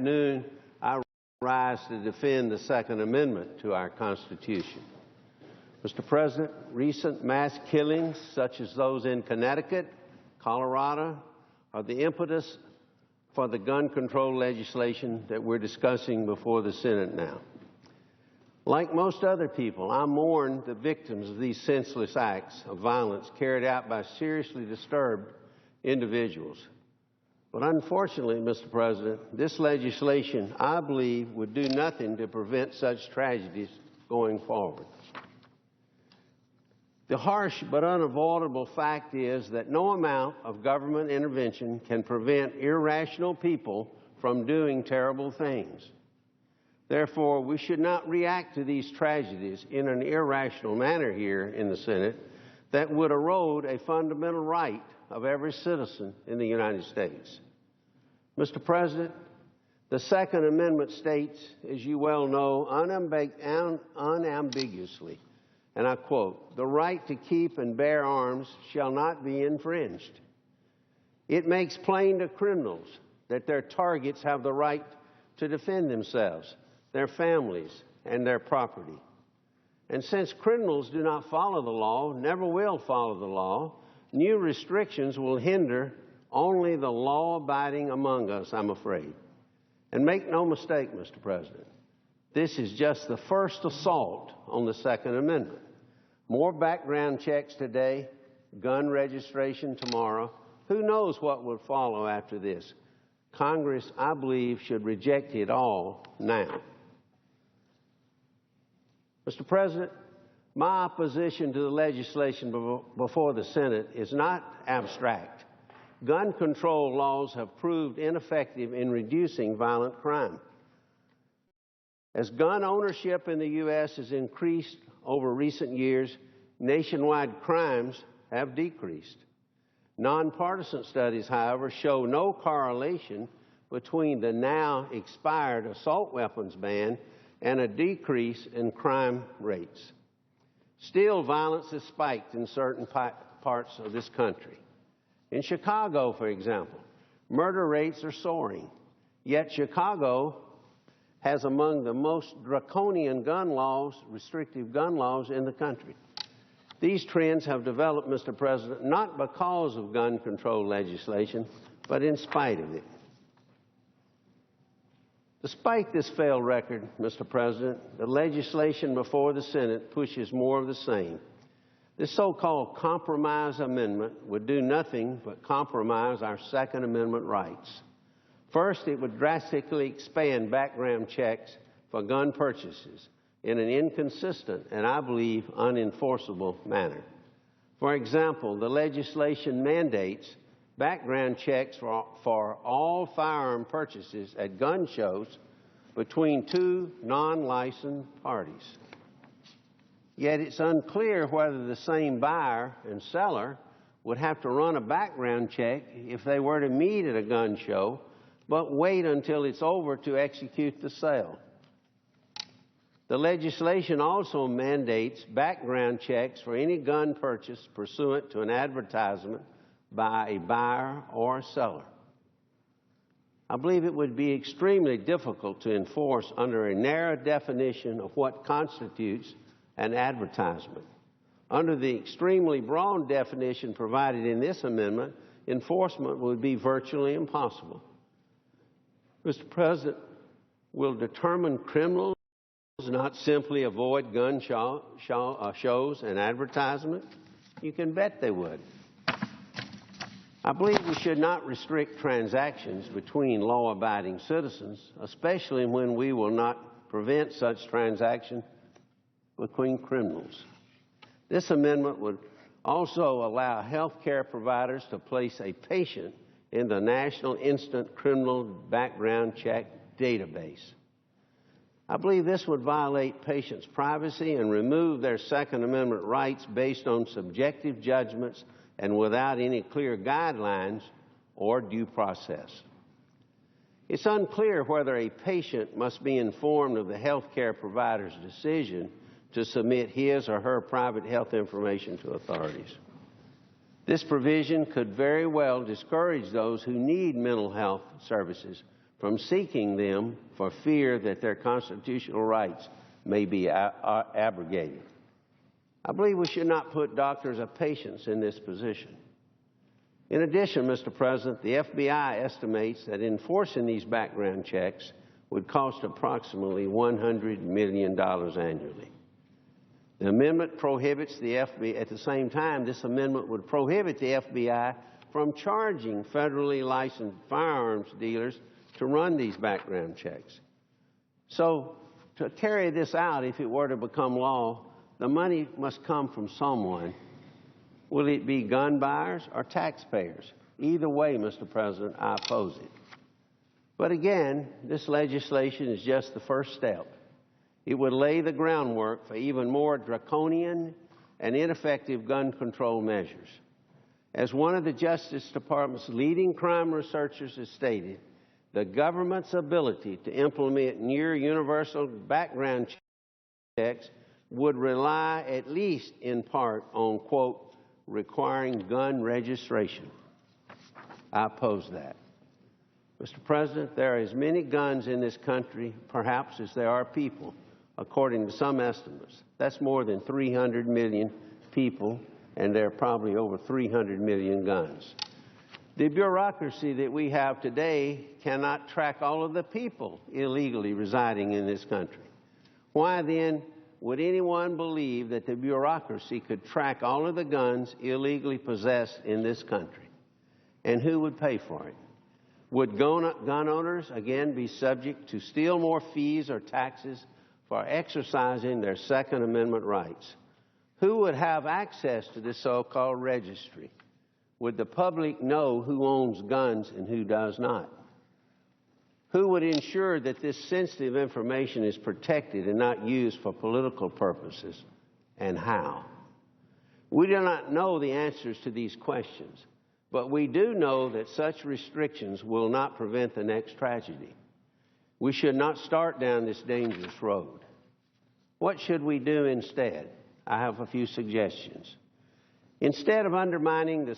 afternoon, I rise to defend the Second Amendment to our Constitution. Mr. President, recent mass killings, such as those in Connecticut, Colorado, are the impetus for the gun control legislation that we're discussing before the Senate now. Like most other people, I mourn the victims of these senseless acts of violence carried out by seriously disturbed individuals. But unfortunately, Mr. President, this legislation, I believe, would do nothing to prevent such tragedies going forward. The harsh but unavoidable fact is that no amount of government intervention can prevent irrational people from doing terrible things. Therefore, we should not react to these tragedies in an irrational manner here in the Senate that would erode a fundamental right of every citizen in the United States. Mr. President, the Second Amendment states, as you well know, unambiguously, and I quote, "The right to keep and bear arms shall not be infringed." It makes plain to criminals that their targets have the right to defend themselves, their families, and their property. And since criminals do not follow the law, never will follow the law, new restrictions will hinder only the law-abiding among us, I'm afraid. And make no mistake, Mr. President, this is just the first assault on the Second Amendment. More background checks today, gun registration tomorrow. Who knows what will follow after this? Congress, I believe, should reject it all now. Mr. President, my opposition to the legislation before the Senate is not abstract. Gun control laws have proved ineffective in reducing violent crime. As gun ownership in the U.S. has increased over recent years, nationwide crimes have decreased. Nonpartisan studies, however, show no correlation between the now expired assault weapons ban and a decrease in crime rates. Still, violence has spiked in certain parts of this country. In Chicago, for example, murder rates are soaring, yet Chicago has among the most draconian gun laws, restrictive gun laws in the country. These trends have developed, Mr. President, not because of gun control legislation, but in spite of it. Despite this failed record, Mr. President, the legislation before the Senate pushes more of the same. This so-called compromise amendment would do nothing but compromise our Second Amendment rights. First, it would drastically expand background checks for gun purchases in an inconsistent and, I believe, unenforceable manner. For example, the legislation mandates background checks for all firearm purchases at gun shows between two non-licensed parties. Yet it's unclear whether the same buyer and seller would have to run a background check if they were to meet at a gun show, but wait until it's over to execute the sale. The legislation also mandates background checks for any gun purchase pursuant to an advertisement by a buyer or a seller. I believe it would be extremely difficult to enforce under a narrow definition of what constitutes an advertisement. Under the extremely broad definition provided in this amendment, enforcement would be virtually impossible. Mr. President, will determined criminals not simply avoid gun shows and advertisement? You can bet they would. I believe we should not restrict transactions between law-abiding citizens, especially when we will not prevent such transactions between criminals. This amendment would also allow health care providers to place a patient in the National Instant Criminal Background Check database. I believe this would violate patients' privacy and remove their Second Amendment rights based on subjective judgments and without any clear guidelines or due process. It's unclear whether a patient must be informed of the health care provider's decision to submit his or her private health information to authorities. This provision could very well discourage those who need mental health services from seeking them for fear that their constitutional rights may be abrogated. I believe we should not put doctors of patience in this position. In addition, Mr. President, the FBI estimates that enforcing these background checks would cost approximately $100 million annually. The amendment prohibits the FBI, at the same time, this amendment would prohibit the FBI from charging federally licensed firearms dealers to run these background checks. So, to carry this out, if it were to become law, the money must come from someone. Will it be gun buyers or taxpayers? Either way, Mr. President, I oppose it. But again, this legislation is just the first step. It would lay the groundwork for even more draconian and ineffective gun control measures. As one of the Justice Department's leading crime researchers has stated, the government's ability to implement near universal background checks would rely, at least in part, on, quote, requiring gun registration. I oppose that. Mr. President, there are as many guns in this country, perhaps, as there are people, according to some estimates. That's more than 300 million people, and there are probably over 300 million guns. The bureaucracy that we have today cannot track all of the people illegally residing in this country. Why then would anyone believe that the bureaucracy could track all of the guns illegally possessed in this country? And who would pay for it? Would gun owners again be subject to still more fees or taxes for exercising their Second Amendment rights? Who would have access to this so-called registry? Would the public know who owns guns and who does not? Who would ensure that this sensitive information is protected and not used for political purposes, and how? We do not know the answers to these questions, but we do know that such restrictions will not prevent the next tragedy. We should not start down this dangerous road. What should we do instead? I have a few suggestions. Instead of undermining the